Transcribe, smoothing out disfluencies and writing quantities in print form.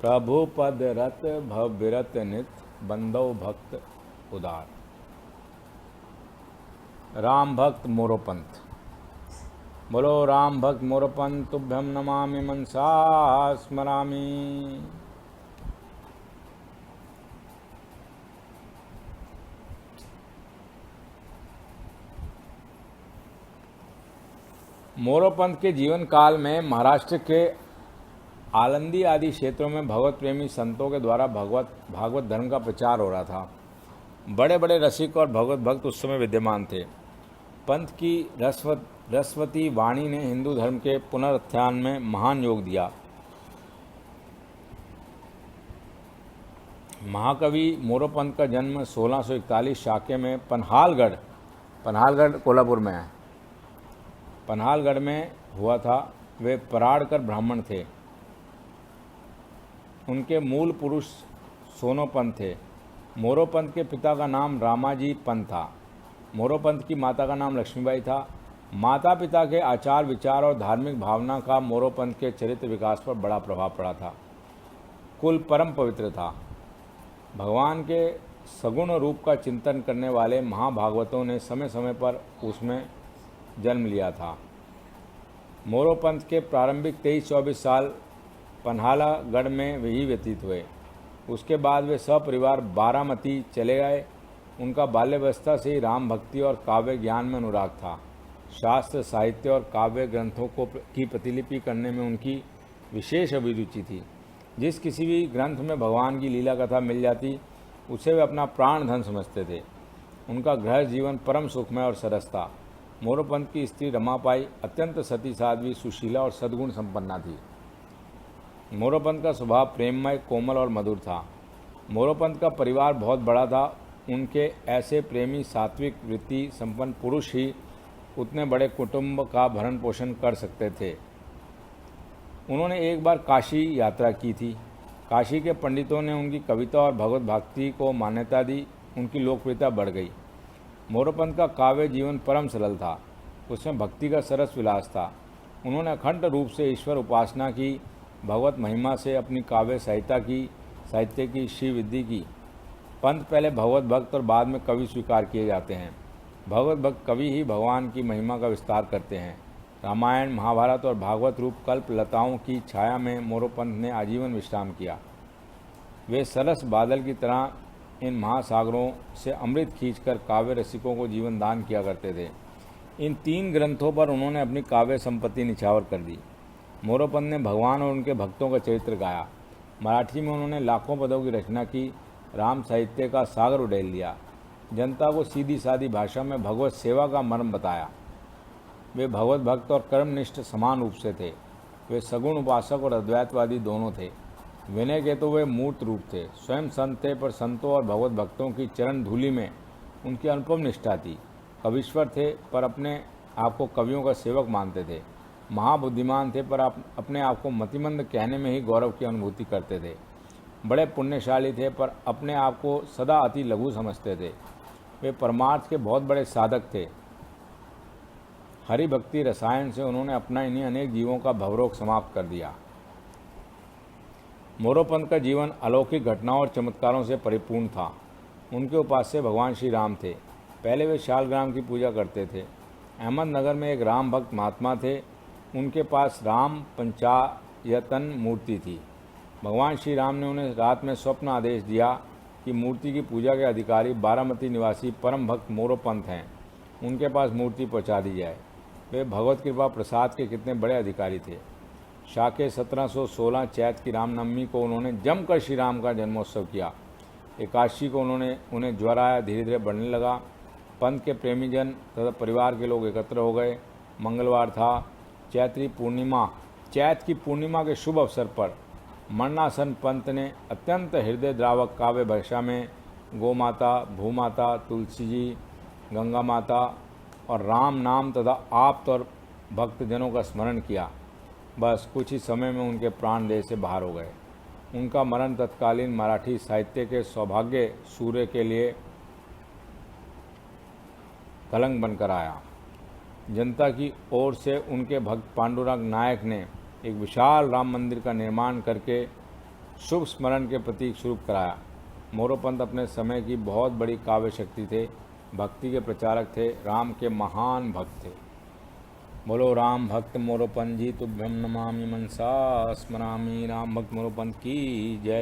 प्रभु पद रत भविरत नित बंदो भक्त उदार। राम भक्त मोरोपंथ। बोलो राम भक्त मोरोपंथ तुभ्यम नमामि मनसा स्मरामि। मोरोपंथ के जीवन काल में महाराष्ट्र के आलंदी आदि क्षेत्रों में भगवत प्रेमी संतों के द्वारा भागवत धर्म का प्रचार हो रहा था। बड़े बड़े रसिक और भगवत भक्त उस समय विद्यमान थे। पंथ की रसवती वाणी ने हिंदू धर्म के पुनरुत्थान में महान योग दिया। महाकवि मोरोपंथ का जन्म 1641 शाके में पन्हालगढ़ कोल्हापुर में है, पन्हालगढ़ में हुआ था। वे पराड़कर ब्राह्मण थे। उनके मूल पुरुष सोनोपंथ थे। मोरोपंथ के पिता का नाम रामाजी पंत था। मोरोपंथ की माता का नाम लक्ष्मीबाई था। माता पिता के आचार विचार और धार्मिक भावना का मोरोपंथ के चरित्र विकास पर बड़ा प्रभाव पड़ा था। कुल परम पवित्र था। भगवान के सगुण रूप का चिंतन करने वाले महाभागवतों ने समय समय पर उसमें जन्म लिया था। मोरोपंथ के प्रारंभिक 23-24 साल पन्हालागढ़ में ही व्यतीत हुए। उसके बाद वे सपरिवार बारामती चले गए। उनका बाल्यावस्था से ही राम भक्ति और काव्य ज्ञान में अनुराग था। शास्त्र साहित्य और काव्य ग्रंथों की प्रतिलिपि करने में उनकी विशेष अभिरुचि थी। जिस किसी भी ग्रंथ में भगवान की लीला कथा मिल जाती उसे वे अपना प्राण धन समझते थे। उनका गृह जीवन परम सुखमय और सरस था। मोरोपंथ की स्त्री रमाबाई अत्यंत सती साध्वी सुशीला और सद्गुण संपन्ना थी। मोरोपंथ का स्वभाव प्रेममय कोमल और मधुर था। मोरोपंथ का परिवार बहुत बड़ा था। उनके ऐसे प्रेमी सात्विक वृत्ति संपन्न पुरुष ही उतने बड़े कुटुंब का भरण पोषण कर सकते थे। उन्होंने एक बार काशी यात्रा की थी। काशी के पंडितों ने उनकी कविता और भगवत भक्ति को मान्यता दी। उनकी लोकप्रियता बढ़ गई। मोरोपंथ का काव्य जीवन परम सरल था। उसमें भक्ति का सरस विलास था। उन्होंने अखंड रूप से ईश्वर उपासना की, भगवत महिमा से अपनी काव्य साहित्य की श्री विद्धि की। पंथ पहले भगवत भक्त और बाद में कवि स्वीकार किए जाते हैं। भगवत भक्त कवि ही भगवान की महिमा का विस्तार करते हैं। रामायण महाभारत और भागवत रूप कल्प लताओं की छाया में मोरोपंथ ने आजीवन विश्राम किया। वे सरस बादल की तरह इन महासागरों से अमृत खींचकर काव्य रसिकों को जीवन दान किया करते थे। इन 3 ग्रंथों पर उन्होंने अपनी काव्य संपत्ति निछावर कर दी। मोरोपंथ ने भगवान और उनके भक्तों का चरित्र गाया। मराठी में उन्होंने लाखों पदों की रचना की। राम साहित्य का सागर उड़ेल दिया। जनता को सीधी सादी भाषा में भगवत सेवा का मर्म बताया। वे भगवत भक्त और कर्मनिष्ठ समान रूप से थे। वे सगुण उपासक और अद्वैतवादी दोनों थे। विनय के तो वे मूर्त रूप थे। स्वयं संत थे, पर संतों और भगवत भक्तों की चरण धूलि में उनकी अनुपम निष्ठा थी। कवीश्वर थे, पर अपने आप को कवियों का सेवक मानते थे। महाबुद्धिमान थे, पर अपने आप को मतिमंद कहने में ही गौरव की अनुभूति करते थे। बड़े पुण्यशाली थे, पर अपने आप को सदा अति लघु समझते थे। वे परमार्थ के बहुत बड़े साधक थे। हरि भक्ति रसायन से उन्होंने अपना इन्हीं अनेक जीवों का भवरोग समाप्त कर दिया। मोरोपंथ का जीवन अलौकिक घटनाओं और चमत्कारों से परिपूर्ण था। उनके उपास्य भगवान श्री राम थे। पहले वे शालग्राम की पूजा करते थे। अहमदनगर में एक राम भक्त महात्मा थे। उनके पास राम पंचायतन मूर्ति थी। भगवान श्री राम ने उन्हें रात में स्वप्न आदेश दिया कि मूर्ति की पूजा के अधिकारी बारामती निवासी परम भक्त मोरोपंथ हैं, उनके पास मूर्ति पहुंचा दी जाए। वे भगवत कृपा प्रसाद के कितने बड़े अधिकारी थे। शाके 1716 चैत की रामनवमी को उन्होंने जमकर श्री राम का जन्मोत्सव किया। एकादशी को उन्हें ज्वर आया, धीरे धीरे बढ़ने लगा। पंथ के प्रेमीजन तथा परिवार के लोग एकत्र हो गए। मंगलवार था। चैत की पूर्णिमा के शुभ अवसर पर मरणासन पंत ने अत्यंत हृदय द्रावक काव्य भाषा में गौ माता, भूमाता, तुलसी जी, गंगा माता और राम नाम तथा आप्त और भक्तजनों का स्मरण किया। बस कुछ ही समय में उनके प्राण देह से बाहर हो गए। उनका मरण तत्कालीन मराठी साहित्य के सौभाग्य सूर्य के लिए कलंक बनकर आया। जनता की ओर से उनके भक्त पांडुरंग नायक ने एक विशाल राम मंदिर का निर्माण करके शुभ स्मरण के प्रतीक स्वरूप कराया। मोरोपंत अपने समय की बहुत बड़ी काव्य शक्ति थे, भक्ति के प्रचारक थे, राम के महान भक्त थे। बोलो राम भक्त मोरोपंत जी तुभ्यम नमामि मनसा स्मरामि। राम भक्त मोरोपंत की जय।